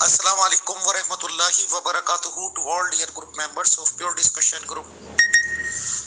Assalamu alaikum wa rahmatullahi wa barakatuhu to all dear group members of Pure Discussion Group.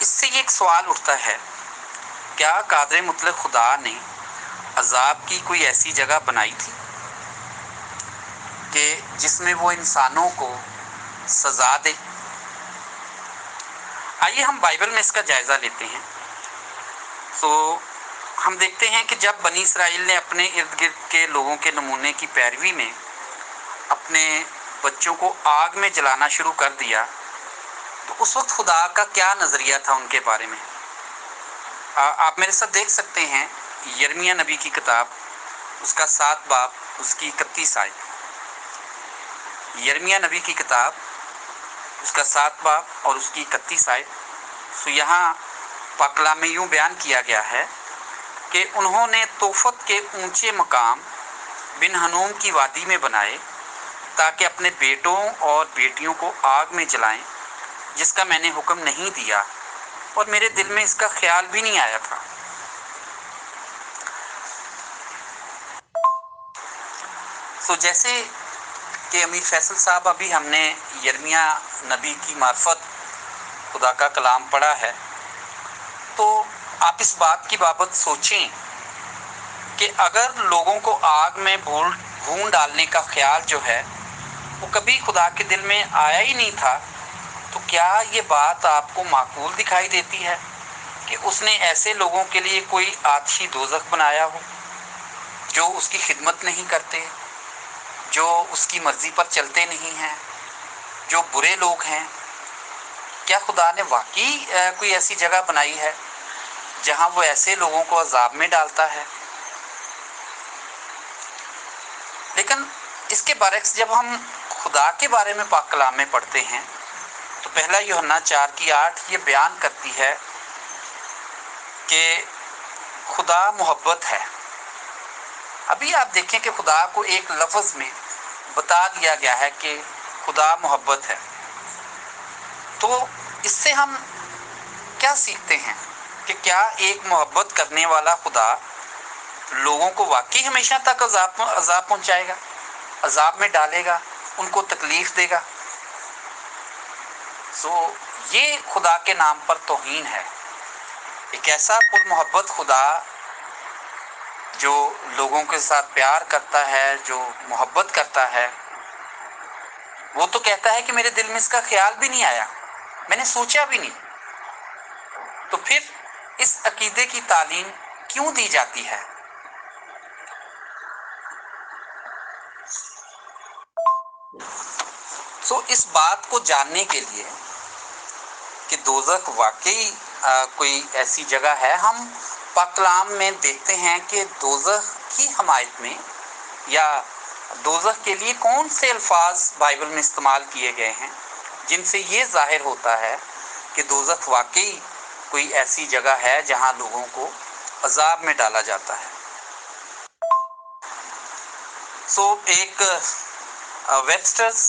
اس سے یہ ایک سوال اٹھتا ہے، کیا قادر مطلق خدا نے عذاب کی کوئی ایسی جگہ بنائی تھی کہ جس میں وہ انسانوں کو سزا دے؟ آئیے ہم بائبل میں اس کا جائزہ لیتے ہیں۔ تو ہم دیکھتے ہیں کہ جب بنی اسرائیل نے اپنے ارد گرد کے لوگوں کے نمونے کی پیروی میں اپنے بچوں کو آگ میں جلانا شروع کر دیا، تو اس وقت خدا کا کیا نظریہ تھا ان کے بارے میں؟ آپ میرے ساتھ دیکھ سکتے ہیں یرمیہ نبی کی کتاب، اس کا 7 باب، اس کی 31 آیت۔ یرمیہ نبی کی کتاب، اس کا 7 باب اور اس کی 31 آیت۔ تو یہاں پاک کلام میں یوں بیان کیا گیا ہے کہ انہوں نے توفت کے اونچے مقام بن ہنوم کی وادی میں بنائے تاکہ اپنے بیٹوں اور بیٹیوں کو آگ میں جلائیں، جس کا میں نے حکم نہیں دیا اور میرے دل میں اس کا خیال بھی نہیں آیا تھا۔ تو جیسے کہ امیر فیصل صاحب، ابھی ہم نے یرمیہ نبی کی معرفت خدا کا کلام پڑھا ہے، تو آپ اس بات کی بابت سوچیں کہ اگر لوگوں کو آگ میں بھون ڈالنے کا خیال جو ہے وہ کبھی خدا کے دل میں آیا ہی نہیں تھا، تو کیا یہ بات آپ کو معقول دکھائی دیتی ہے کہ اس نے ایسے لوگوں کے لیے کوئی آتشی دوزخ بنایا ہو جو اس کی خدمت نہیں کرتے، جو اس کی مرضی پر چلتے نہیں ہیں، جو برے لوگ ہیں؟ کیا خدا نے واقعی کوئی ایسی جگہ بنائی ہے جہاں وہ ایسے لوگوں کو عذاب میں ڈالتا ہے؟ لیکن اس کے برعکس جب ہم خدا کے بارے میں پاک کلام میں پڑھتے ہیں تو پہلا یوحنا 4:8 یہ بیان کرتی ہے کہ خدا محبت ہے۔ ابھی آپ دیکھیں کہ خدا کو ایک لفظ میں بتا دیا گیا ہے کہ خدا محبت ہے۔ تو اس سے ہم کیا سیکھتے ہیں کہ کیا ایک محبت کرنے والا خدا لوگوں کو واقعی ہمیشہ تک عذاب پہنچائے گا، عذاب میں ڈالے گا، ان کو تکلیف دے گا؟ یہ خدا کے نام پر توہین ہے۔ ایک ایسا پر محبت خدا جو لوگوں کے ساتھ پیار کرتا ہے، جو محبت کرتا ہے، وہ تو کہتا ہے کہ میرے دل میں اس کا خیال بھی نہیں آیا، میں نے سوچا بھی نہیں۔ تو پھر اس عقیدے کی تعلیم کیوں دی جاتی ہے؟ اس بات کو جاننے کے لیے کہ دوزخ واقعی کوئی ایسی جگہ ہے، ہم پاک کلام میں دیکھتے ہیں کہ دوزخ کی حمایت میں یا دوزخ کے لیے کون سے الفاظ بائبل میں استعمال کیے گئے ہیں جن سے یہ ظاہر ہوتا ہے کہ دوزخ واقعی کوئی ایسی جگہ ہے جہاں لوگوں کو عذاب میں ڈالا جاتا ہے۔ ایک ویبسٹرز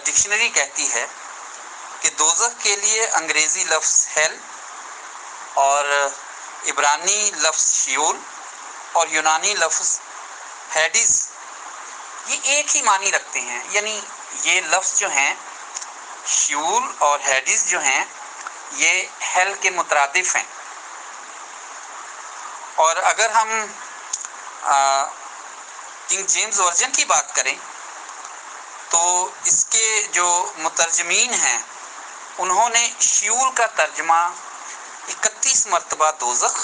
ڈکشنری کہتی ہے کہ دوزخ کے لیے انگریزی لفظ ہیل اور عبرانی لفظ شیول اور یونانی لفظ ہیڈیز یہ ایک ہی معنی رکھتے ہیں، یعنی یہ لفظ جو ہیں شیول اور ہیڈیز جو ہیں یہ ہیل کے مترادف ہیں۔ اور اگر ہم کنگ جیمز ورژن کی بات کریں تو اس کے جو مترجمین ہیں انہوں نے شیول کا ترجمہ 31 مرتبہ دوزخ،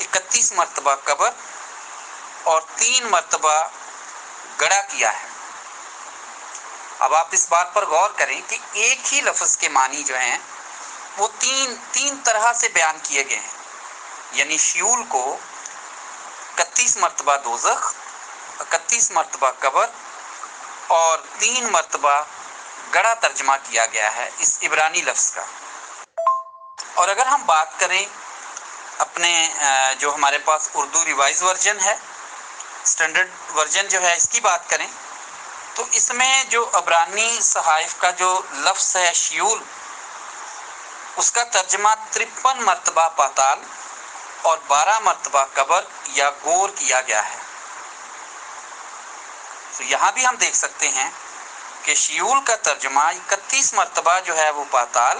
31 مرتبہ قبر اور 3 مرتبہ گڑھا کیا ہے۔ اب آپ اس بات پر غور کریں کہ ایک ہی لفظ کے معنی جو ہیں وہ تین طرح سے بیان کیے گئے ہیں، یعنی شیول کو 31 مرتبہ دوزخ، 31 مرتبہ قبر اور 3 مرتبہ گڑھا ترجمہ کیا گیا ہے اس عبرانی لفظ کا۔ اور اگر ہم بات کریں اپنے جو ہمارے پاس اردو ریوائز ورژن ہے، سٹینڈرڈ ورژن جو ہے، اس کی بات کریں تو اس میں جو عبرانی صحائف کا جو لفظ ہے شیول، اس کا ترجمہ 53 مرتبہ پاتال اور 12 مرتبہ قبر یا گور کیا گیا ہے۔ تو یہاں بھی ہم دیکھ سکتے ہیں کہ شیول کا ترجمہ 31 مرتبہ جو ہے وہ پاتال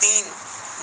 3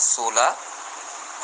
16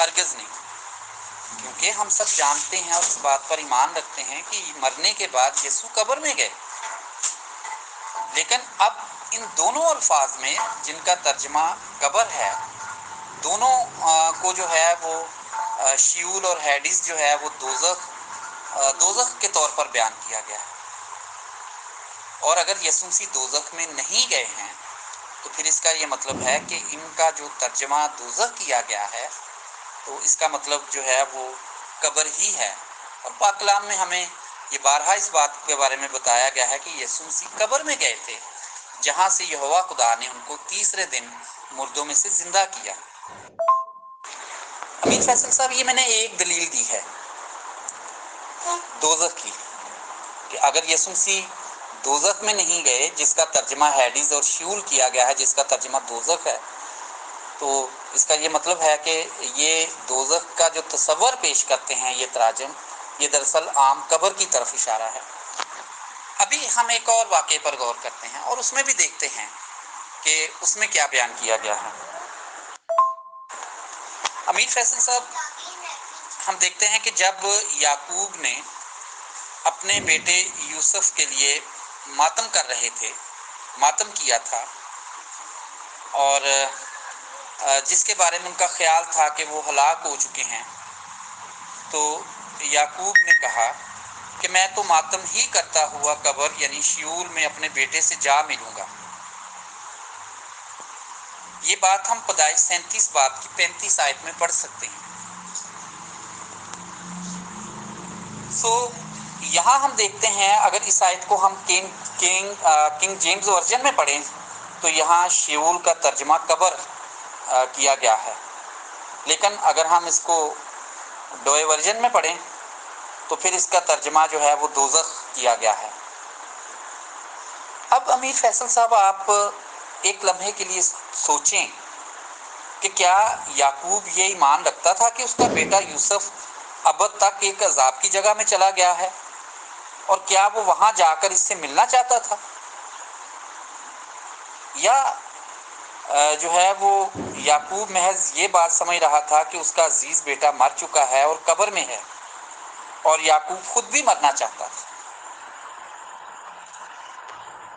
ہرگز نہیں، کیونکہ ہم سب جانتے ہیں اور اس بات پر ایمان رکھتے ہیں کہ مرنے کے بعد یسوع قبر میں گئے، لیکن اب ان دونوں الفاظ میں جن کا ترجمہ قبر ہے، دونوں کو جو ہے وہ شیول اور ہیڈیز جو ہے وہ دوزخ کے طور پر بیان کیا گیا ہے۔ اور اگر یسوع مسیح دوزخ میں نہیں گئے ہیں تو پھر اس کا یہ مطلب ہے کہ ان کا جو ترجمہ دوزخ کیا گیا ہے تو اس کا مطلب جو ہے وہ قبر ہی ہے۔ اور پاک کلام میں ہمیں یہ بارہا اس بات کے بارے میں بتایا گیا ہے کہ یسوع مسیح قبر میں گئے تھے، جہاں سے یہوہ خدا نے ان کو تیسرے دن مردوں میں سے زندہ کیا۔ امیر فیصل صاحب، یہ میں نے ایک دلیل دی ہے دوزخ کی، کہ اگر یسوع مسیح دوزخ میں نہیں گئے، جس کا ترجمہ ہیڈیز اور شیول کیا گیا ہے، جس کا ترجمہ دوزخ ہے، تو اس کا یہ مطلب ہے کہ یہ دوزخ کا جو تصور پیش کرتے ہیں یہ تراجم، یہ دراصل عام قبر کی طرف اشارہ ہے۔ ابھی ہم ایک اور واقعے پر غور کرتے ہیں اور اس میں بھی دیکھتے ہیں کہ اس میں کیا بیان کیا گیا ہے۔ امیر فیصل صاحب، ہم دیکھتے ہیں کہ جب یعقوب نے اپنے بیٹے یوسف کے لیے ماتم کر رہے تھے، ماتم کیا تھا، اور جس کے بارے میں ان کا خیال تھا کہ وہ ہلاک ہو چکے ہیں، تو یعقوب نے کہا کہ میں تو ماتم ہی کرتا ہوا قبر یعنی شیول میں اپنے بیٹے سے جا ملوں گا۔ یہ بات ہم پیدائش 37 باب کی 35 آیت میں پڑھ سکتے ہیں۔ یہاں ہم دیکھتے ہیں، اگر اس آیت کو ہم کنگ جیمز ورژن میں پڑھیں تو یہاں شیول کا ترجمہ قبر کیا گیا ہے، لیکن اگر ہم اس کو ڈوئے ورژن میں پڑھیں تو پھر اس کا ترجمہ جو ہے وہ دوزخ کیا گیا ہے۔ اب امیر فیصل صاحب، آپ ایک لمحے کے لیے سوچیں کہ کیا یعقوب یہ ایمان رکھتا تھا کہ اس کا بیٹا یوسف ابد تک ایک عذاب کی جگہ میں چلا گیا ہے، اور کیا وہ وہاں جا کر اس سے ملنا چاہتا تھا، یا جو ہے وہ یعقوب محض یہ بات سمجھ رہا تھا کہ اس کا عزیز بیٹا مر چکا ہے اور قبر میں ہے، اور یعقوب خود بھی مرنا چاہتا تھا؟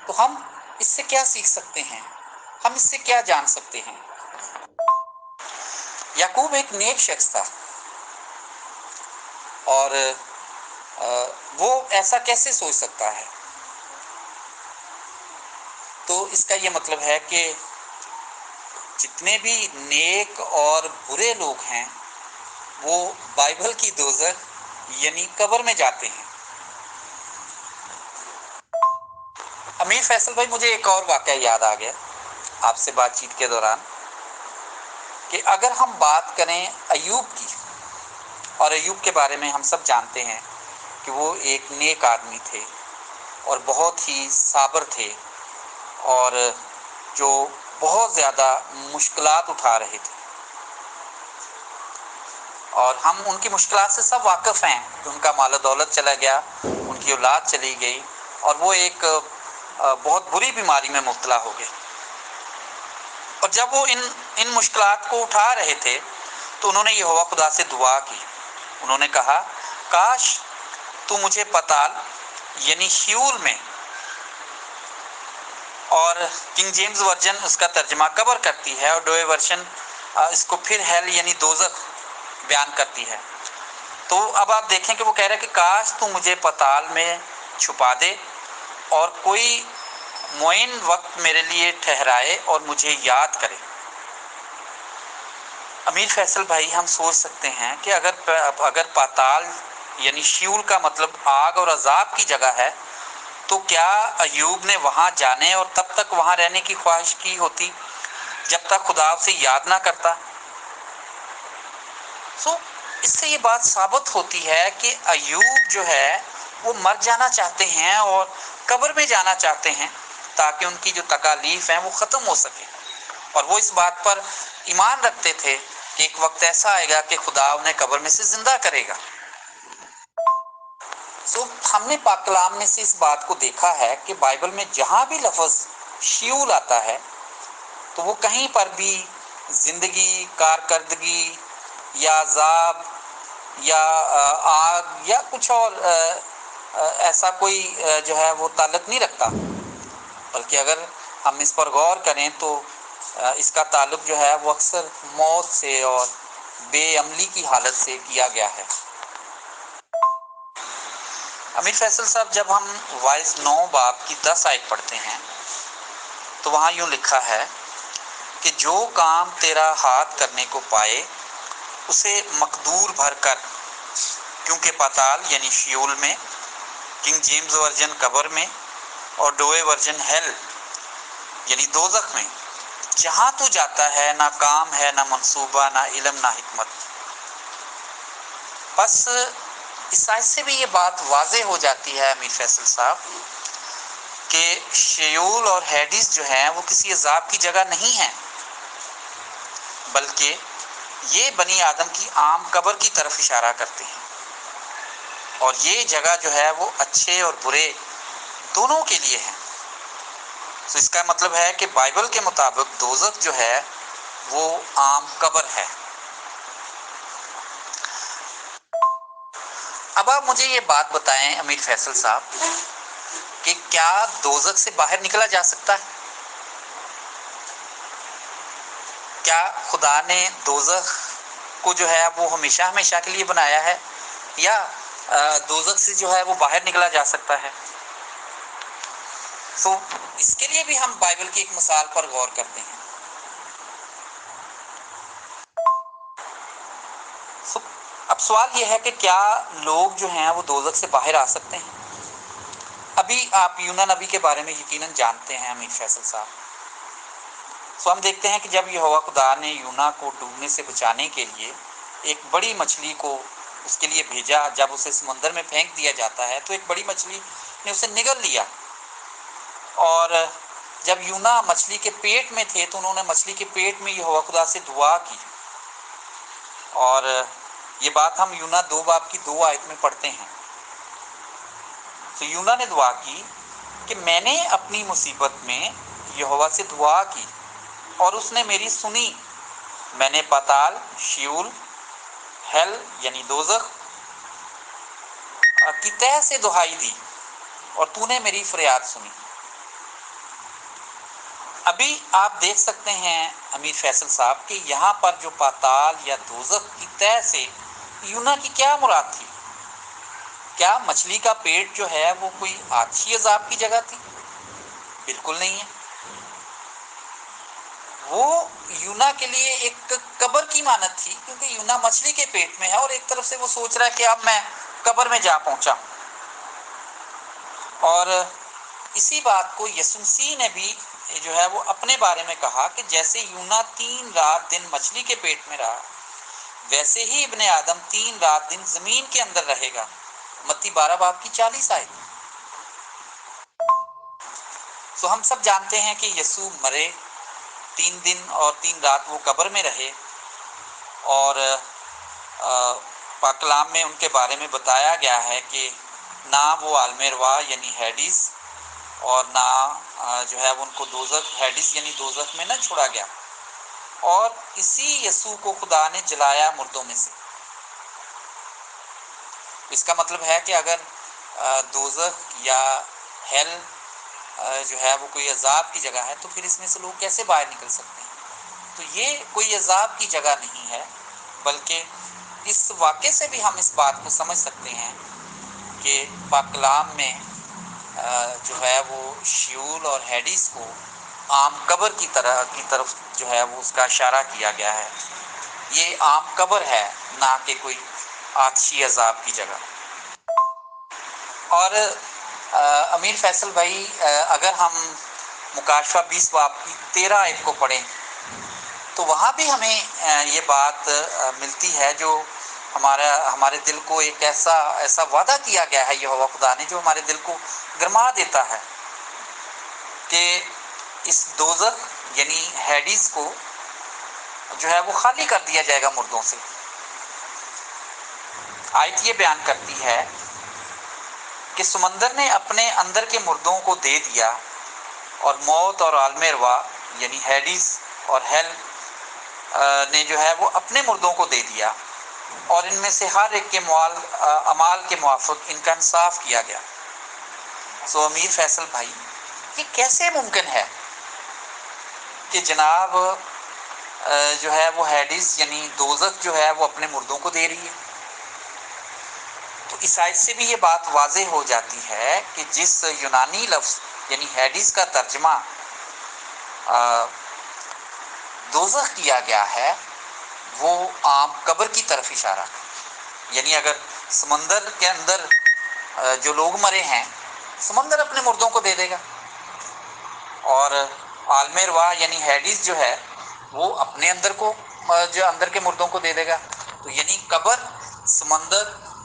تو ہم اس سے کیا سیکھ سکتے ہیں، ہم اس سے کیا جان سکتے ہیں؟ یعقوب ایک نیک شخص تھا، اور وہ ایسا کیسے سوچ سکتا ہے؟ تو اس کا یہ مطلب ہے کہ جتنے بھی نیک اور برے لوگ ہیں وہ بائبل کی دوزخ یعنی قبر میں جاتے ہیں۔ امیر فیصل بھائی، مجھے ایک اور واقعہ یاد آ گیا آپ سے بات چیت کے دوران، کہ اگر ہم بات کریں ایوب کی، اور ایوب کے بارے میں ہم سب جانتے ہیں کہ وہ ایک نیک آدمی تھے اور بہت ہی صابر تھے، اور جو بہت زیادہ مشکلات اٹھا رہے تھے، اور ہم ان کی مشکلات سے سب واقف ہیں کہ ان کا مال و دولت چلا گیا، ان کی اولاد چلی گئی، اور وہ ایک بہت بری بیماری میں مبتلا ہو گئے۔ اور جب وہ ان مشکلات کو اٹھا رہے تھے تو انہوں نے یہوہ خدا سے دعا کی، انہوں نے کہا کاش تو مجھے پتال یعنی شیول میں، اور کنگ جیمز ورژن اس کا ترجمہ قبر کرتی ہے، اور ڈوئے ورژن اس کو پھر ہیل یعنی دوزخ بیان کرتی ہے۔ تو اب آپ دیکھیں کہ وہ کہہ رہا ہے کہ کاش تو مجھے پتال میں چھپا دے اور کوئی معین وقت میرے لیے ٹھہرائے اور مجھے یاد کرے۔ امیر فیصل بھائی، ہم سوچ سکتے ہیں کہ اگر پاتال یعنی شیول کا مطلب آگ اور عذاب کی جگہ ہے، تو کیا ایوب نے وہاں جانے اور تب تک وہاں رہنے کی خواہش کی ہوتی جب تک خدا اسے یاد نہ کرتا؟ اس سے یہ بات ثابت ہوتی ہے کہ ایوب جو ہے وہ مر جانا چاہتے ہیں اور قبر میں جانا چاہتے ہیں تاکہ ان کی جو تکالیف ہیں وہ ختم ہو سکے، اور وہ اس بات پر ایمان رکھتے تھے کہ ایک وقت ایسا آئے گا کہ خدا انہیں قبر میں سے زندہ کرے گا۔ ہم نے پاک کلام میں سے اس بات کو دیکھا ہے کہ بائبل میں جہاں بھی لفظ شیول آتا ہے تو وہ کہیں پر بھی زندگی، کارکردگی یا عذاب یا آگ یا کچھ اور ایسا کوئی جو ہے وہ تعلق نہیں رکھتا، بلکہ اگر ہم اس پر غور کریں تو اس کا تعلق جو ہے وہ اکثر موت سے اور بے عملی کی حالت سے کیا گیا ہے۔ امیر فیصل صاحب، جب ہم وائز 9 باب کی 10 آیت پڑھتے ہیں تو وہاں یوں لکھا ہے کہ جو کام تیرا ہاتھ کرنے کو پائے اسے مقدور بھر کر، کیونکہ پاتال یعنی شیول میں، کنگ جیمز ورژن قبر میں، اور ڈوئے ورژن ہیل یعنی دوزخ میں، جہاں تو جاتا ہے نہ کام ہے، نہ منصوبہ، نہ علم، نہ حکمت۔ بس اس آیت سے بھی یہ بات واضح ہو جاتی ہے امیر فیصل صاحب کہ شیول اور ہیڈیز جو ہیں وہ کسی عذاب کی جگہ نہیں ہیں، بلکہ یہ بنی آدم کی عام قبر کی طرف اشارہ کرتے ہیں، اور یہ جگہ جو ہے وہ اچھے اور برے دونوں کے لیے ہیں۔ تو اس کا مطلب ہے کہ بائبل کے مطابق دوزخ جو ہے وہ عام قبر ہے۔ اب آپ مجھے یہ بات بتائیں امیر فیصل صاحب کہ کیا دوزخ سے باہر نکلا جا سکتا ہے؟ کیا خدا نے دوزخ کو جو ہے وہ ہمیشہ ہمیشہ کے لیے بنایا ہے، یا دوزخ سے جو ہے وہ باہر نکلا جا سکتا ہے؟ تو اس کے لیے بھی ہم بائبل کی ایک مثال پر غور کرتے ہیں۔ اب سوال یہ ہے کہ کیا لوگ جو ہیں وہ دوزخ سے باہر آ سکتے ہیں؟ ابھی آپ یونا نبی کے بارے میں یقیناً جانتے ہیں امیر فیصل صاحب۔ تو ہم دیکھتے ہیں کہ جب یہوہ خدا نے یونا کو ڈوبنے سے بچانے کے لیے ایک بڑی مچھلی کو اس کے لیے بھیجا، جب اسے سمندر میں پھینک دیا جاتا ہے تو ایک بڑی مچھلی نے اسے نگل لیا، اور جب یونا مچھلی کے پیٹ میں تھے تو انہوں نے مچھلی کے پیٹ میں یہوہ خدا سے دعا کی، اور یہ بات ہم یونا 2 باب کی 2 آیت میں پڑھتے ہیں۔ تو یونا نے دعا کی کہ میں نے اپنی مصیبت میں یہوہ سے دعا کی اور اس نے میری سنی، میں نے پاتال، شیول، ہیل یعنی دوزخ کی تہہ سے دہائی دی اور تو نے میری فریاد سنی۔ ابھی آپ دیکھ سکتے ہیں امیر فیصل صاحب کہ یہاں پر جو پاتال یا دوزخ کی تہہ سے یونا کی کیا مراد تھی؟ کیا مچھلی کا پیٹ جو ہے وہ کوئی آچھی عذاب کی جگہ تھی؟ بالکل نہیں ہے۔ وہ یونا کے لیے ایک قبر کی مانند تھی، کیونکہ یونا مچھلی کے پیٹ میں ہے اور ایک طرف سے وہ سوچ رہا ہے کہ اب میں قبر میں جا پہنچا۔ اور اسی بات کو یسوع مسیح نے بھی جو ہے وہ اپنے بارے میں کہا کہ جیسے یونا 3 رات دن مچھلی کے پیٹ میں رہا، ویسے ہی ابن آدم 3 رات دن زمین کے اندر رہے گا۔ متی 12 باب کی 40 آیت۔ تو ہم سب جانتے ہیں کہ یسوع مرے، 3 دن اور 3 رات وہ قبر میں رہے، اور پاک کلام میں ان کے بارے میں بتایا گیا ہے کہ نہ وہ عالم ارواح یعنی ہیڈیز، اور نہ جو ہے وہ ان کو دوزخ، ہیڈیز یعنی دوزخ میں نہ چھوڑا گیا، اور اسی یسوع کو خدا نے جلایا مردوں میں سے۔ اس کا مطلب ہے کہ اگر دوزخ یا ہیل جو ہے وہ کوئی عذاب کی جگہ ہے تو پھر اس میں سے لوگ کیسے باہر نکل سکتے ہیں؟ تو یہ کوئی عذاب کی جگہ نہیں ہے، بلکہ اس واقعے سے بھی ہم اس بات کو سمجھ سکتے ہیں کہ پاک کلام میں جو ہے وہ شیول اور ہیڈیز کو عام قبر کی طرف جو ہے وہ اس کا اشارہ کیا گیا ہے۔ یہ عام قبر ہے، نہ کہ کوئی آتشی عذاب کی جگہ۔ اور امیر فیصل بھائی، اگر ہم مکاشفہ 20 باب کی 13 آیت کو پڑھیں تو وہاں بھی ہمیں یہ بات ملتی ہے جو ہمارے دل کو ایک ایسا وعدہ کیا گیا ہے یہوہ خدا نے، جو ہمارے دل کو گرما دیتا ہے کہ اس دوزخ یعنی ہیڈیز کو جو ہے وہ خالی کر دیا جائے گا مردوں سے۔ آیت یہ بیان کرتی ہے کہ سمندر نے اپنے اندر کے مردوں کو دے دیا، اور موت اور عالم ارواح یعنی ہیڈیز اور ہیل نے جو ہے وہ اپنے مردوں کو دے دیا اور ان میں سے ہر ایک کے اعمال کے موافق ان کا انصاف کیا گیا۔ سو امیر فیصل بھائی، یہ کیسے ممکن ہے کہ جناب جو ہے وہ ہیڈس یعنی دوزخ جو ہے وہ اپنے مردوں کو دے رہی ہے؟ تو اس آیت سے بھی یہ بات واضح ہو جاتی ہے کہ جس یونانی لفظ یعنی ہیڈس کا ترجمہ دوزخ کیا گیا ہے وہ عام قبر کی طرف اشارہ ہے۔ یعنی اگر سمندر کے اندر جو لوگ مرے ہیں، سمندر اپنے مردوں کو دے دے گا، اور عالم ارواح یعنی ہیڈس جو ہے وہ اپنے اندر کو جو اندر کے مردوں کو دے دے گا۔ تو یعنی قبر، سمندر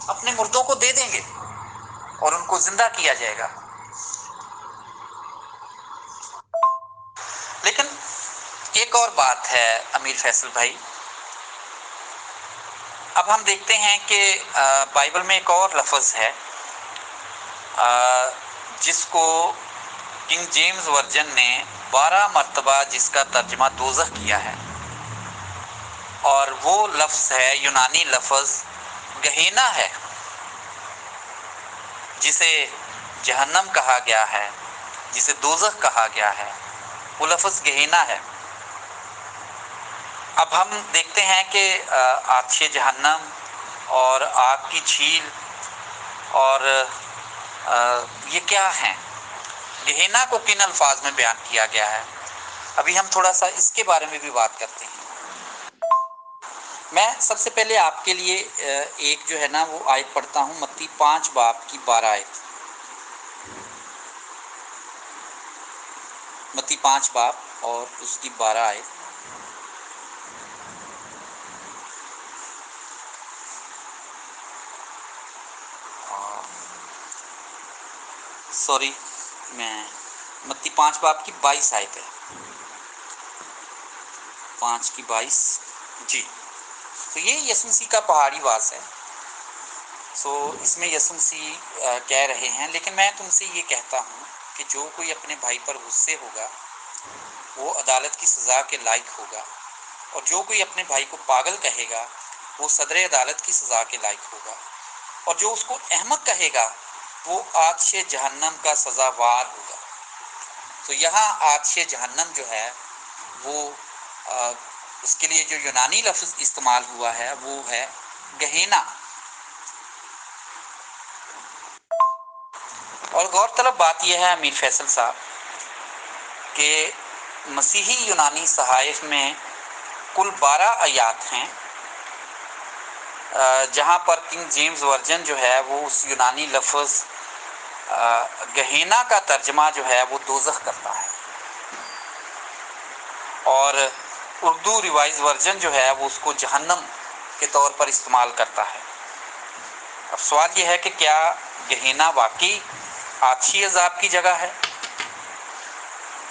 اپنے مردوں کو دے دیں گے اور ان کو زندہ کیا جائے گا۔ لیکن ایک اور بات ہے امیر فیصل بھائی، اب ہم دیکھتے ہیں کہ بائبل میں ایک اور لفظ ہے جس کو کنگ جیمز ورژن نے 12 مرتبہ جس کا ترجمہ دوزخ کیا ہے، اور وہ لفظ ہے یونانی لفظ گہینا ہے، جسے جہنم کہا گیا ہے، جسے دوزخ کہا گیا ہے، وہ لفظ گہینا ہے۔ اب ہم دیکھتے ہیں کہ آتش جہنم اور آگ کی جھیل اور یہ کیا ہیں، گہینا کو کن الفاظ میں بیان کیا گیا ہے، ابھی ہم تھوڑا سا اس کے بارے میں بھی بات کرتے ہیں۔ میں سب سے پہلے آپ کے لیے ایک جو ہے نا وہ آیت پڑھتا ہوں، متی 5 باب کی 12 آیت، متی 5 باب اور اس کی 12 آیت۔ سوری، میں متی 5 باب کی 22 آیت ہے، 5 کی 22 جی۔ تو یہ یسوع مسیح کا پہاڑی واس ہے۔ سو اس میں یسوع مسیح کہہ رہے ہیں، لیکن میں تم سے یہ کہتا ہوں کہ جو کوئی اپنے بھائی پر غصے ہوگا وہ عدالت کی سزا کے لائق ہوگا، اور جو کوئی اپنے بھائی کو پاگل کہے گا وہ صدر عدالت کی سزا کے لائق ہوگا، اور جو اس کو احمق کہے گا وہ آتش جہنم کا سزاوار ہوگا۔ تو یہاں آتش جہنم جو ہے وہ اس کے لیے جو یونانی لفظ استعمال ہوا ہے وہ ہے گہینا۔ اور غور طلب بات یہ ہے امیر فیصل صاحب کہ مسیحی یونانی صحائف میں کل 12 آیات ہیں جہاں پر کنگ جیمز ورژن جو ہے وہ اس یونانی لفظ گہینا کا ترجمہ جو ہے وہ دوزخ کرتا ہے، اور اردو ریوائز ورژن جو ہے وہ اس کو جہنم کے طور پر استعمال کرتا ہے۔ اب سوال یہ ہے کہ کیا گہینا واقعی آتشی عذاب کی جگہ ہے؟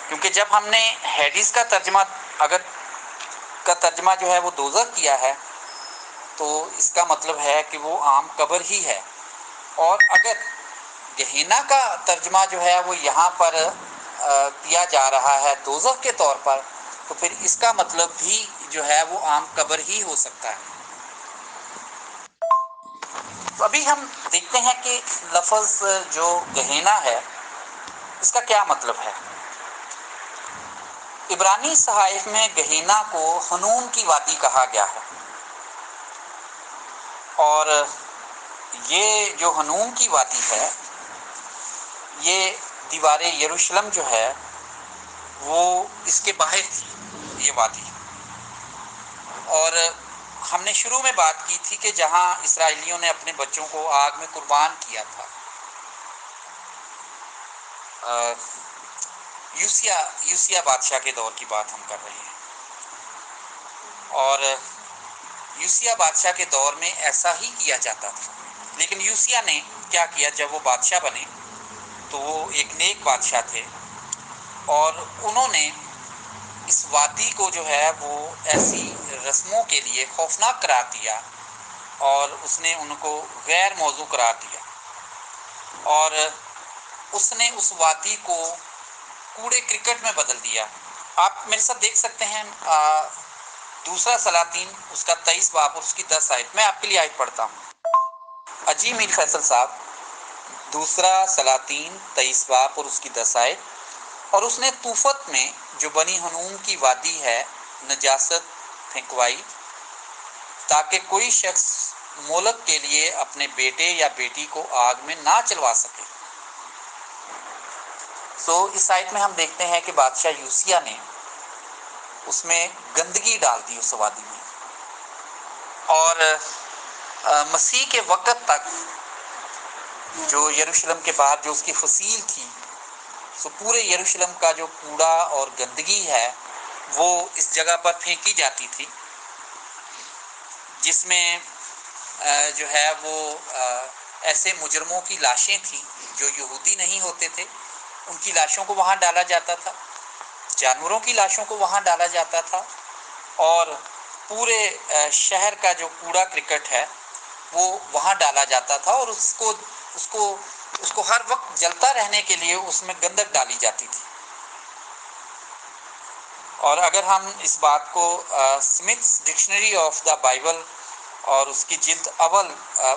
کیونکہ جب ہم نے ہیڈس کا ترجمہ جو ہے وہ دوزخ کیا ہے تو اس کا مطلب ہے کہ وہ عام قبر ہی ہے، اور اگر گہینا کا ترجمہ جو ہے وہ یہاں پر کیا جا رہا ہے دوزخ کے طور پر، تو پھر اس کا مطلب بھی جو ہے وہ عام قبر ہی ہو سکتا ہے۔ تو ابھی ہم دیکھتے ہیں کہ لفظ جو گہینا ہے اس کا کیا مطلب ہے۔ عبرانی صحائف میں گہینا کو حنون کی وادی کہا گیا ہے، اور یہ جو حنون کی وادی ہے یہ دیوار یروشلم جو ہے وہ اس کے باہر تھی یہ وادی، اور ہم نے شروع میں بات کی تھی کہ جہاں اسرائیلیوں نے اپنے بچوں کو آگ میں قربان کیا تھا، یوسیا بادشاہ کے دور کی بات ہم کر رہے ہیں، اور یوسیا بادشاہ کے دور میں ایسا ہی کیا جاتا تھا، لیکن یوسیا نے کیا کیا، جب وہ بادشاہ بنے تو وہ ایک نیک بادشاہ تھے، اور انہوں نے اس وادی کو جو ہے وہ ایسی رسموں کے لیے خوفناک قرار دیا، اور اس نے ان کو غیر موضوع قرار دیا، اور اس نے اس وادی کو کوڑے کرکٹ میں بدل دیا۔ آپ میرے ساتھ دیکھ سکتے ہیں دوسرا سلاطین اس کا 23 باب اور اس کی 10 آیت. میں آپ کے لیے آیت پڑھتا ہوں. اجی میر فیصل صاحب، دوسرا سلاطین 23 باب اور اس کی 10 آیت. اور اس نے طوفت میں جو بنی ہنوم کی وادی ہے نجاست پھینکوائی، تاکہ کوئی شخص مولک کے لیے اپنے بیٹے یا بیٹی کو آگ میں نہ چلوا سکے. اس آیت میں ہم دیکھتے ہیں کہ بادشاہ یوسیہ نے اس میں گندگی ڈال دی اس وادی میں. اور مسیح کے وقت تک جو یروشلم کے باہر جو اس کی فصیل تھی، پورے یروشلم کا جو کوڑا اور گندگی ہے وہ اس جگہ پر پھینکی جاتی تھی، جس میں جو ہے وہ ایسے مجرموں کی لاشیں تھیں جو یہودی نہیں ہوتے تھے، ان کی لاشوں کو وہاں ڈالا جاتا تھا، جانوروں کی لاشوں کو وہاں ڈالا جاتا تھا، اور پورے شہر کا جو کوڑا کرکٹ ہے وہ وہاں ڈالا جاتا تھا، اور اس کو ہر وقت جلتا رہنے کے لیے اس میں گندک ڈالی جاتی تھی. اور اگر ہم اس بات کو سمتھس ڈکشنری آف دا بائبل اور اس کی جلد اول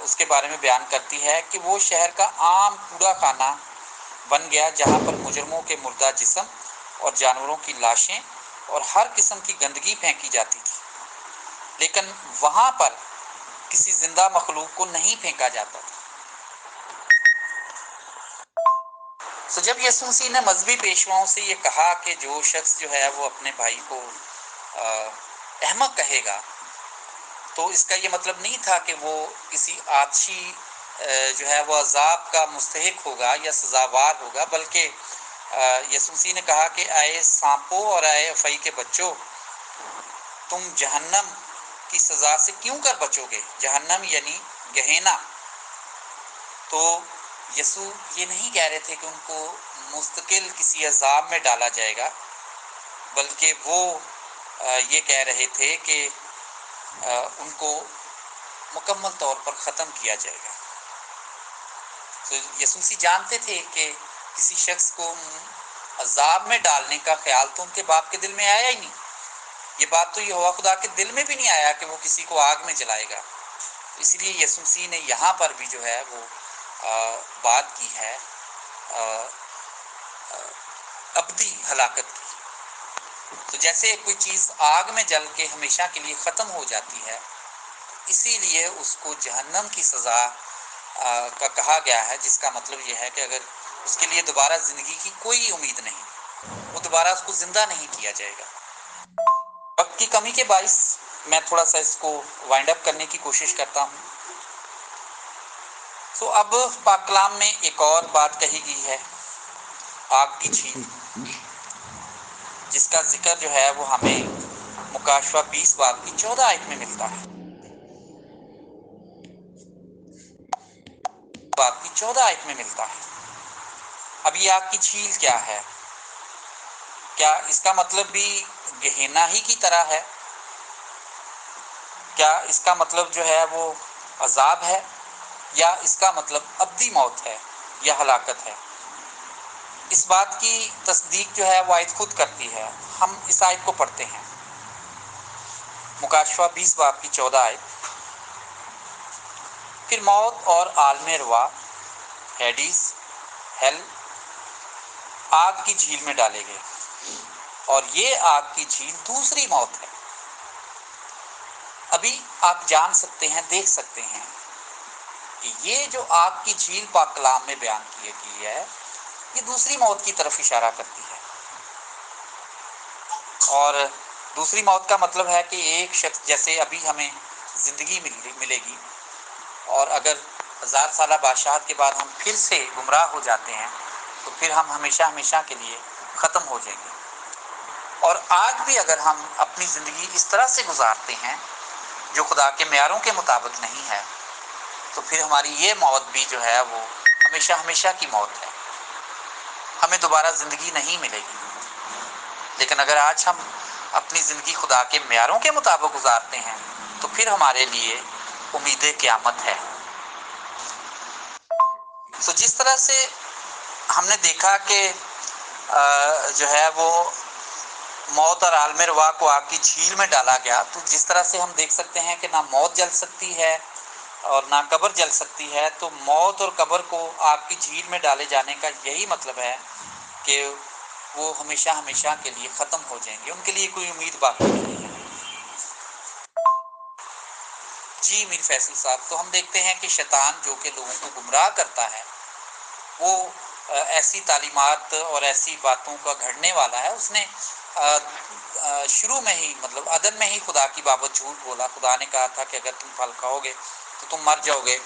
اس کے بارے میں بیان کرتی ہے کہ وہ شہر کا عام کوڑا خانہ بن گیا، جہاں پر مجرموں کے مردہ جسم اور جانوروں کی لاشیں اور ہر قسم کی گندگی پھینکی جاتی تھی، لیکن وہاں پر کسی زندہ مخلوق کو نہیں پھینکا جاتا تھا. جب یسوع مسیح نے مذہبی پیشواؤں سے یہ کہا کہ جو شخص جو ہے وہ اپنے بھائی کو احمق کہے گا، تو اس کا یہ مطلب نہیں تھا کہ وہ کسی آتشی جو ہے وہ عذاب کا مستحق ہوگا یا سزاوار ہوگا، بلکہ یسوع مسیح نے کہا کہ آئے سانپوں اور آئے افعی کے بچوں، تم جہنم کی سزا سے کیوں کر بچو گے؟ جہنم یعنی گہینا. تو یسوع یہ نہیں کہہ رہے تھے کہ ان کو مستقل کسی عذاب میں ڈالا جائے گا، بلکہ وہ یہ کہہ رہے تھے کہ ان کو مکمل طور پر ختم کیا جائے گا. تو یسوع مسیح جانتے تھے کہ کسی شخص کو عذاب میں ڈالنے کا خیال تو ان کے باپ کے دل میں آیا ہی نہیں. یہ بات تو یہوہ خدا کے دل میں بھی نہیں آیا کہ وہ کسی کو آگ میں جلائے گا. اس لیے یسوع مسیح نے یہاں پر بھی جو ہے وہ بات کی ہے ابدی ہلاکت کی. تو جیسے کوئی چیز آگ میں جل کے ہمیشہ کے لیے ختم ہو جاتی ہے، اسی لیے اس کو جہنم کی سزا کا کہا گیا ہے، جس کا مطلب یہ ہے کہ اگر اس کے لیے دوبارہ زندگی کی کوئی امید نہیں، وہ دوبارہ اس کو زندہ نہیں کیا جائے گا. وقت کی کمی کے باعث میں تھوڑا سا اس کو وائنڈ اپ کرنے کی کوشش کرتا ہوں. اب پاک کلام میں ایک اور بات کہی گئی ہے، آگ کی جھیل، جس کا ذکر جو ہے وہ ہمیں مکاشفہ 20 باب کی 14 آیت میں ملتا ہے. باب کی 14 آیت میں ملتا ہے. اب یہ آگ کی جھیل کیا ہے؟ کیا اس کا مطلب بھی گہینا ہی کی طرح ہے؟ کیا اس کا مطلب جو ہے وہ عذاب ہے، یا اس کا مطلب ابدی موت ہے یا ہلاکت ہے؟ اس بات کی تصدیق جو ہے وہ آیت خود کرتی ہے. ہم اس آیت کو پڑھتے ہیں، مکاشفہ 20 باب کی 14 آیت. پھر موت اور عالم روا، ہیڈیز، ہیل، آگ کی جھیل میں ڈالے گئے، اور یہ آگ کی جھیل دوسری موت ہے. ابھی آپ جان سکتے ہیں، دیکھ سکتے ہیں کہ یہ جو آگ کی جھیل پاک کلام میں بیان کی گئی ہے، یہ دوسری موت کی طرف اشارہ کرتی ہے. اور دوسری موت کا مطلب ہے کہ ایک شخص، جیسے ابھی ہمیں زندگی ملے گی، اور اگر 1000 سالہ بادشاہت کے بعد ہم پھر سے گمراہ ہو جاتے ہیں تو پھر ہم ہمیشہ ہمیشہ کے لیے ختم ہو جائیں گے. اور آج بھی اگر ہم اپنی زندگی اس طرح سے گزارتے ہیں جو خدا کے معیاروں کے مطابق نہیں ہے، تو پھر ہماری یہ موت بھی جو ہے وہ ہمیشہ ہمیشہ کی موت ہے، ہمیں دوبارہ زندگی نہیں ملے گی. لیکن اگر آج ہم اپنی زندگی خدا کے معیاروں کے مطابق گزارتے ہیں تو پھر ہمارے لیے امید قیامت ہے. جس طرح سے ہم نے دیکھا کہ جو ہے وہ موت اور عالم روا کو آگ کی جھیل میں ڈالا گیا، تو جس طرح سے ہم دیکھ سکتے ہیں کہ نہ موت جل سکتی ہے اور نہ قبر جل سکتی ہے، تو موت اور قبر کو آگ کی جھیل میں ڈالے جانے کا یہی مطلب ہے کہ وہ ہمیشہ ہمیشہ کے لیے ختم ہو جائیں گے، ان کے لیے کوئی امید باقی نہیں ہے۔ جی میر فیصل صاحب، تو ہم دیکھتے ہیں کہ شیطان جو کہ لوگوں کو گمراہ کرتا ہے، وہ ایسی تعلیمات اور ایسی باتوں کا گھڑنے والا ہے۔ اس نے شروع میں ہی مطلب عدن میں ہی خدا کی بابت جھوٹ بولا۔ خدا نے کہا تھا کہ اگر تم پھل کھاؤ گے تو تم مر جاؤ گے،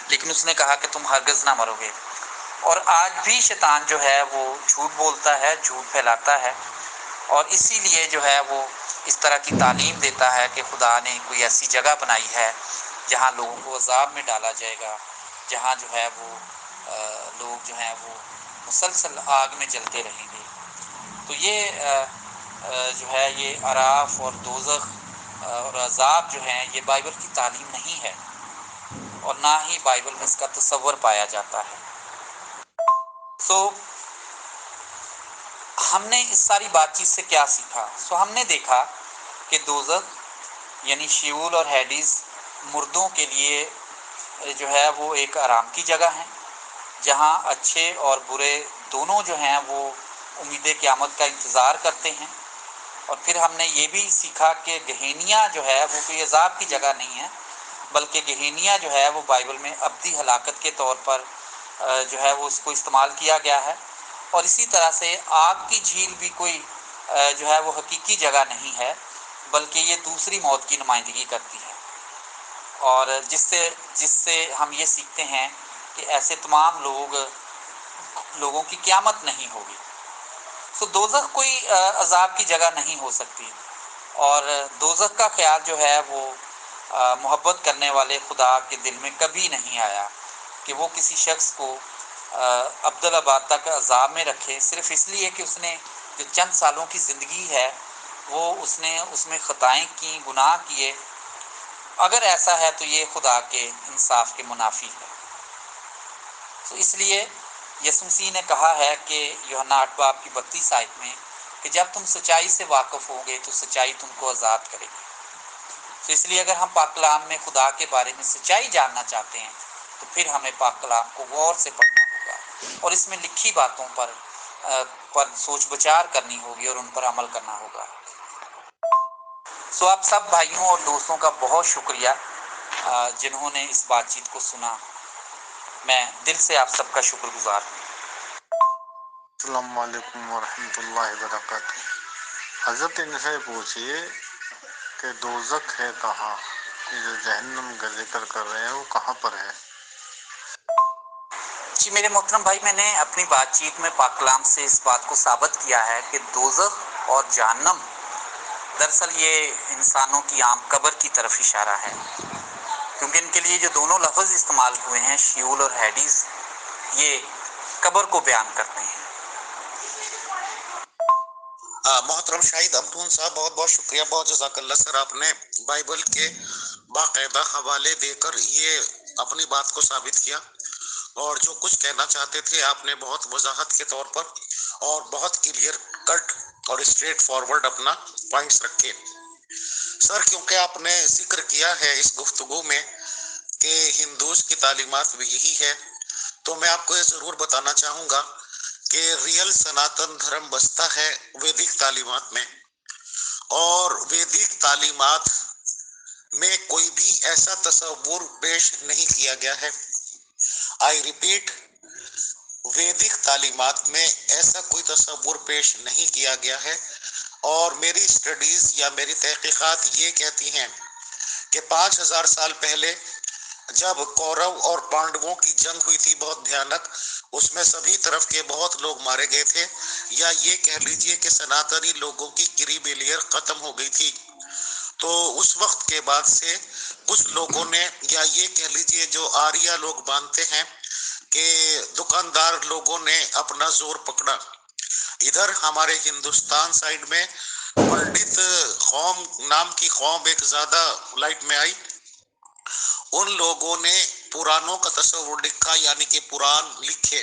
لیکن اس نے کہا کہ تم ہرگز نہ مرو گے۔ اور آج بھی شیطان جو ہے وہ جھوٹ بولتا ہے، جھوٹ پھیلاتا ہے، اور اسی لیے جو ہے وہ اس طرح کی تعلیم دیتا ہے کہ خدا نے کوئی ایسی جگہ بنائی ہے جہاں لوگوں کو عذاب میں ڈالا جائے گا، جہاں جو ہے وہ لوگ جو ہیں وہ مسلسل آگ میں جلتے رہیں گے۔ تو یہ جو ہے یہ عراف اور دوزخ اور عذاب جو ہیں یہ بائبل کی تعلیم نہیں ہے، اور نہ ہی بائبل میں اس کا تصور پایا جاتا ہے۔ ہم نے اس ساری بات چیت سے کیا سیکھا؟ ہم نے دیکھا کہ دوزخ یعنی شیول اور ہیڈیز مردوں کے لیے جو ہے وہ ایک آرام کی جگہ ہیں، جہاں اچھے اور برے دونوں جو ہیں وہ امید قیامت کا انتظار کرتے ہیں۔ اور پھر ہم نے یہ بھی سیکھا کہ گہینیاں جو ہے وہ کوئی عذاب کی جگہ نہیں ہے، بلکہ گہینیاں جو ہے وہ بائبل میں ابدی ہلاکت کے طور پر جو ہے وہ اس کو استعمال کیا گیا ہے۔ اور اسی طرح سے آگ کی جھیل بھی کوئی جو ہے وہ حقیقی جگہ نہیں ہے، بلکہ یہ دوسری موت کی نمائندگی کرتی ہے، اور جس سے ہم یہ سیکھتے ہیں کہ ایسے تمام لوگوں کی قیامت نہیں ہوگی۔ دوزخ کوئی عذاب کی جگہ نہیں ہو سکتی، اور دوزخ کا خیال جو ہے وہ محبت کرنے والے خدا کے دل میں کبھی نہیں آیا کہ وہ کسی شخص کو ابدالآباد تک عذاب میں رکھے، صرف اس لیے کہ اس نے جو چند سالوں کی زندگی ہے وہ اس نے اس میں خطائیں کی، گناہ کیے۔ اگر ایسا ہے تو یہ خدا کے انصاف کے منافی ہے۔ تو اس لیے یسوع مسیح نے کہا ہے کہ یوحنا 8:32 آیت میں کہ جب تم سچائی سے واقف ہوگے تو سچائی تم کو آزاد کرے گی۔ تو اس لیے اگر ہم پاک کلام میں خدا کے بارے میں سچائی جاننا چاہتے ہیں تو پھر ہمیں پاک کلام کو غور سے پڑھنا ہوگا، اور اس میں لکھی باتوں پر سوچ بچار کرنی ہوگی اور ان پر عمل کرنا ہوگا۔ آپ سب بھائیوں اور دوستوں کا بہت شکریہ جنہوں نے اس بات چیت کو سنا۔ میں دل سے آپ سب کا شکر گزار ہوں۔ السلام علیکم ورحمۃ اللہ وبرکاتہ۔ حضرت ان سے پوچھئے کہ دوزخ ہے کہاں، یہ جو جہنم کا ذکر کر رہے ہیں وہ کہاں پر ہے؟ جی میرے محترم بھائی، میں نے اپنی بات چیت میں پاک کلام سے اس بات کو ثابت کیا ہے کہ دوزخ اور جہنم دراصل یہ انسانوں کی عام قبر کی طرف اشارہ ہے، کیونکہ ان کے لیے جو دونوں لفظ استعمال ہوئے ہیں شیول اور ہیڈیز، یہ قبر کو بیان کرتے ہیں۔ محترم شاہد امدون صاحب، بہت بہت شکریہ، بہت جزاک اللہ سر، آپ نے بائبل کے باقاعدہ حوالے دے کر یہ اپنی بات کو ثابت کیا، اور جو کچھ کہنا چاہتے تھے آپ نے بہت وضاحت کے طور پر اور بہت کلیئر کٹ اور اسٹریٹ فارورڈ اپنا پوائنٹس رکھے سر۔ کیونکہ آپ نے ذکر کیا ہے اس گفتگو میں کہ ہندوز کی تعلیمات بھی یہی ہے، تو میں آپ کو یہ ضرور بتانا چاہوں گا کہ ریئل سناتن دھرم بستا ہے ویدک تعلیمات میں، اور ویدک تعلیمات میں کوئی بھی ایسا تصور پیش نہیں کیا گیا ہے۔ آئی ریپیٹ، ویدک تعلیمات میں ایسا کوئی تصور پیش نہیں کیا گیا ہے، اور میری اسٹڈیز یا میری تحقیقات یہ کہتی ہیں کہ 5000 سال پہلے جب کورو اور پانڈووں کی جنگ ہوئی تھی بہت بھیانک، اس میں سبھی طرف کے بہت لوگ مارے گئے تھے، یا یہ کہہ لیجئے کہ سناتنی لوگوں کی کری بیلیئر ختم ہو گئی تھی۔ تو اس وقت کے بعد سے کچھ لوگوں نے، یا یہ کہہ لیجئے جو آریہ لوگ مانتے ہیں کہ دکاندار لوگوں نے اپنا زور پکڑا۔ ادھر ہمارے ہندوستان سائڈ میں پنڈت قوم نام کی قوم ایک زیادہ لائٹ میں آئی، ان لوگوں نے پرانوں کا تصور لکھا، یعنی کہ پران لکھے،